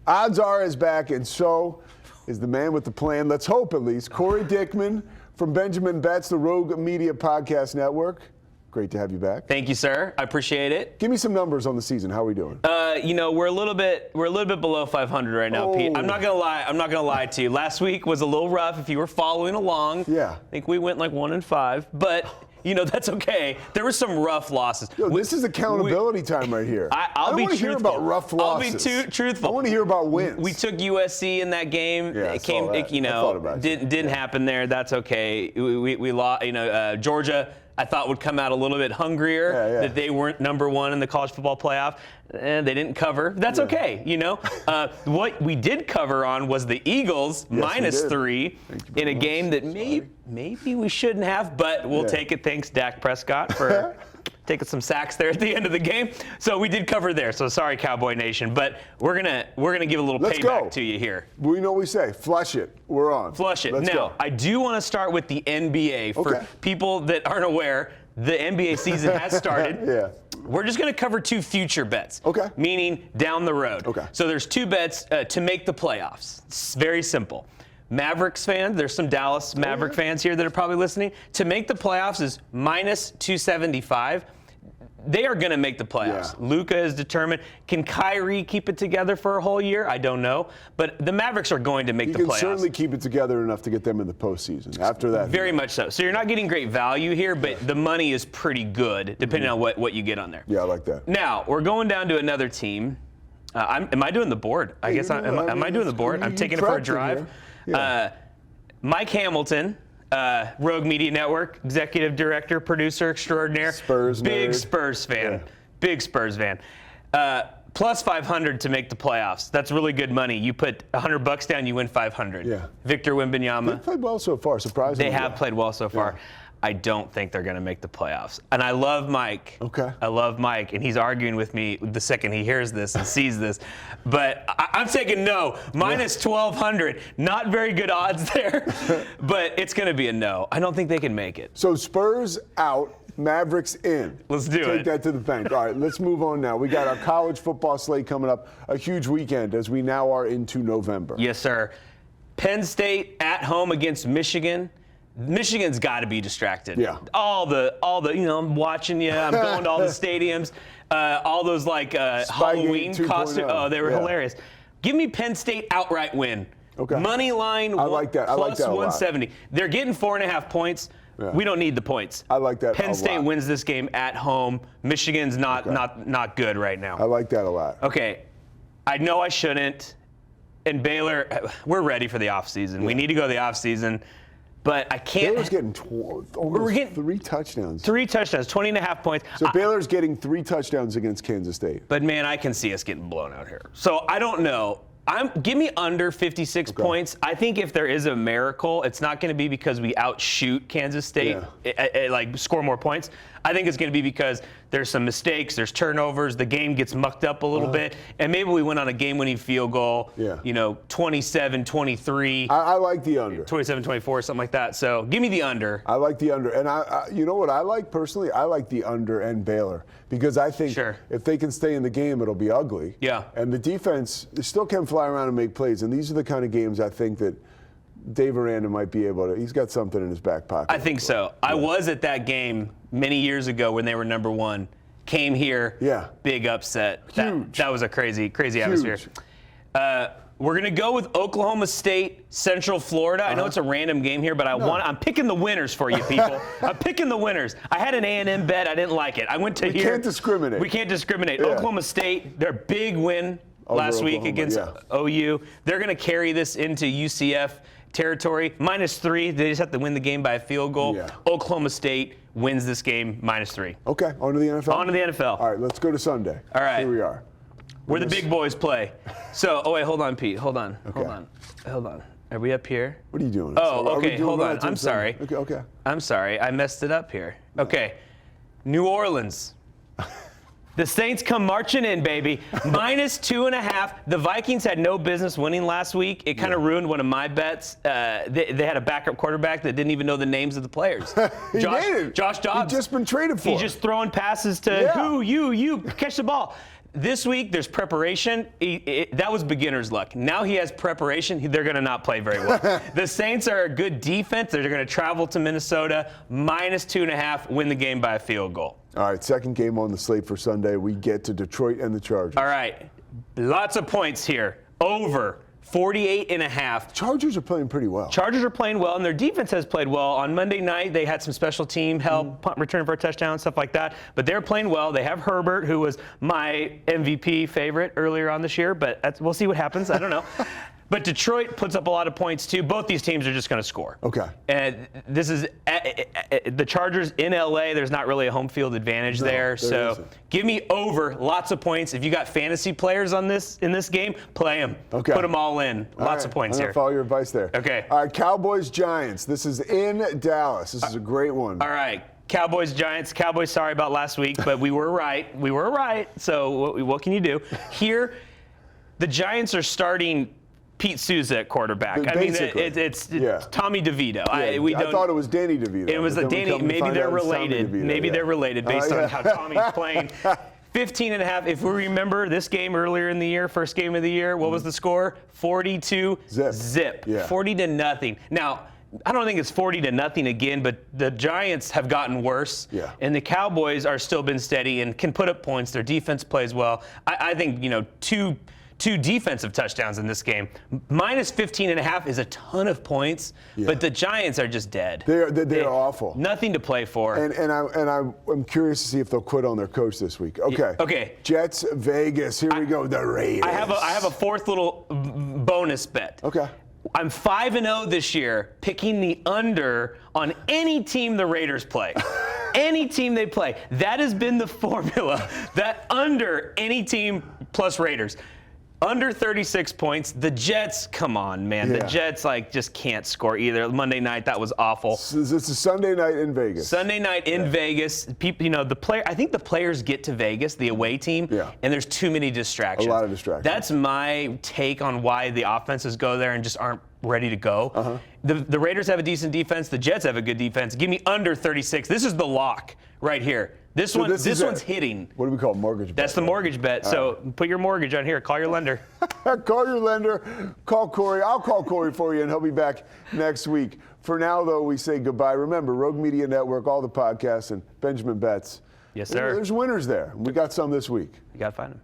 Odds Are is back, and so is the man with the plan. Let's hope, at least. Corey Dickman from Benjamin Betts, the Rogue Media Podcast Network. Great to have you back. Thank you, sir. I appreciate it. Give me some numbers on the season. How are we doing? We're a little bit below 500 right now, Pete. I'm not gonna lie to you. Last week was a little rough. If you were following along, yeah, I think we went like 1-5, but. That's okay. There were some rough losses. Yo, this is accountability time right here. I don't want to hear about rough losses. I'll be truthful. I want to hear about wins. We took USC in that game. Yeah, it came, I thought about it. Didn't happen there. That's okay. We lost. Georgia, I thought would come out a little bit hungrier. That they weren't number one in the college football playoff. And they didn't cover. That's okay. What we did cover on was the Eagles -3 in a game that maybe we shouldn't have, but we'll take it. Thanks, Dak Prescott, for taking some sacks there at the end of the game. So we did cover there. So sorry, Cowboy Nation, but we're gonna give a little payback to you here. We know what we say. Flush it. We're on. Flush it. Now, I do want to start with the NBA. For people that aren't aware, the NBA season has started. Yeah. We're just going to cover 2 future bets. Okay. Meaning down the road. Okay. So there's 2 bets to make the playoffs. It's very simple. Mavericks fans, there's some Dallas Maverick fans here that are probably listening. To make the playoffs is -275. They are going to make the playoffs. Yeah. Luka is determined. Can Kyrie keep it together for a whole year? I don't know. But the Mavericks are going to make the playoffs. He can certainly keep it together enough to get them in the postseason. After that. Very much so. So you're not getting great value here, but the money is pretty good, depending on what you get on there. Yeah, I like that. Now, we're going down to another team. Am I doing the board? I guess am I doing the board? I'm taking it for a drive. Yeah. Mike Hamilton. Rogue Media Network, executive director, producer extraordinaire. Spurs Big nerd. Spurs fan. Yeah. Big Spurs fan. Plus 500 to make the playoffs. That's really good money. You put $100 down, you win 500. Yeah. Victor Wembanyama. They've played well so far, surprisingly. They have played well so far. Yeah. I don't think they're going to make the playoffs. And I love Mike. Okay. I love Mike, and he's arguing with me the second he hears this and sees this. But I'm taking no. -1,200. Not very good odds there, but it's going to be a no. I don't think they can make it. So Spurs out, Mavericks in. Let's do it. Take that to the bank. All right, let's move on now. We got our college football slate coming up. A huge weekend as we now are into November. Yes, sir. Penn State at home against Michigan. Michigan's got to be distracted. Yeah. All the, I'm watching you. I'm going to all the stadiums. All those Halloween costumes. Oh, they were hilarious. Give me Penn State outright win. Okay. Money line. I like that. I like that a lot. Plus 170. They're getting 4.5 points. Yeah. We don't need the points. I like that. Penn State wins this game at home. Michigan's not good right now. I like that a lot. Okay. I know I shouldn't. And Baylor, we're ready for the offseason. Yeah. We need to go to the offseason. But I can't. Baylor's getting we're getting 3 touchdowns. 3 touchdowns, 20.5 points. So Baylor's getting 3 touchdowns against Kansas State. But, man, I can see us getting blown out here. So I don't know. Give me under 56 points. I think if there is a miracle, it's not going to be because we outshoot Kansas State, score more points. I think it's going to be because there's some mistakes, there's turnovers, the game gets mucked up a little bit, and maybe we went on a game-winning field goal, 27-23. I like the under. 27-24, something like that. So give me the under. I like the under. And you know what I like personally? I like the under and Baylor because I think if they can stay in the game, it'll be ugly. Yeah. And the defense still can fly around and make plays. And these are the kind of games I think that Dave Aranda might be able to. He's got something in his back pocket. I think so. Yeah. I was at that game many years ago when they were number 1. Came here. Yeah. Big upset. Huge. That was a crazy atmosphere. We're going to go with Oklahoma State, Central Florida. I know it's a random game here, but I'm picking the winners for you, people. I'm picking the winners. I had an A&M bet. I didn't like it. I went to here. We can't discriminate. We can't discriminate. Yeah. Oklahoma State, their big win last week against OU. They're going to carry this into UCF territory. -3. They just have to win the game by a field goal. Yeah. Oklahoma State wins this game -3. Okay, on to the NFL? On to the NFL. All right, let's go to Sunday. All right. Here we are. Where the big boys play. So, wait, hold on, Pete. Hold on. Are we up here? What are you doing? Okay, hold on. I'm sorry. Okay. I'm sorry. I messed it up here. Okay. New Orleans. The Saints come marching in, baby. -2.5. The Vikings had no business winning last week. It kind of ruined one of my bets. They had a backup quarterback that didn't even know the names of the players. Josh Dobbs. He's just been traded for. He's just throwing passes to who, you, catch the ball. This week, there's preparation. That was beginner's luck. Now he has preparation. They're going to not play very well. The Saints are a good defense. They're going to travel to Minnesota, -2.5, win the game by a field goal. All right, second game on the slate for Sunday. We get to Detroit and the Chargers. All right, lots of points here. Over 48.5. Chargers are playing pretty well. Chargers are playing well, and their defense has played well. On Monday night, they had some special team help, punt return for a touchdown, stuff like that. But they're playing well. They have Herbert, who was my MVP favorite earlier on this year, but we'll see what happens. I don't know. But Detroit puts up a lot of points, too. Both these teams are just going to score. Okay. And this is the Chargers in L.A. There's not really a home field advantage there. So isn't. Give me over lots of points. If you got fantasy players in this game, play them. Okay. Put them all in. Lots of points I'm here. gonna follow your advice there. Okay. All right, Cowboys-Giants. This is in Dallas. This is a great one. All right. Cowboys-Giants. Cowboys, sorry about last week, but we were right. We were right. So what can you do? Here, the Giants are starting Pete Souza at quarterback. Basically. I mean, it's Tommy DeVito. Yeah, I thought it was Danny DeVito. It was Danny. Maybe they're related. Maybe they're related based on how Tommy's playing. 15.5. If we remember this game earlier in the year, first game of the year, what was the score? 42 zip. Yeah. 40-0. Now, I don't think it's 40-0 again, but the Giants have gotten worse. Yeah. And the Cowboys are still been steady and can put up points. Their defense plays well. I think, two defensive touchdowns in this game. -15.5 is a ton of points, but the Giants are just dead. They're awful. Nothing to play for. And I'm curious to see if they'll quit on their coach this week. Okay. Okay. Jets, Vegas. Here we go. The Raiders. I have a fourth little bonus bet. Okay. I'm 5-0 this year, picking the under on any team the Raiders play. Any team they play. That has been the formula. That under any team plus Raiders. Under 36 points. The Jets, come on, man. Yeah. The Jets just can't score either. Monday night, that was awful. So this is Sunday night in Vegas. Sunday night in Vegas. People, I think the players get to Vegas, the away team, and there's too many distractions. A lot of distractions. That's my take on why the offenses go there and just aren't ready to go. The Raiders have a decent defense. The Jets have a good defense. Give me under 36. This is the lock right here. This one's hitting. What do we call it? Mortgage bet? That's the mortgage bet. So put your mortgage on here. Call your lender. Call your lender. Call Corey. I'll call Corey for you, and he'll be back next week. For now, though, we say goodbye. Remember, Rogue Media Network, all the podcasts, and Benjamin Betts. Yes, sir. There's winners there. We got some this week. You got to find them.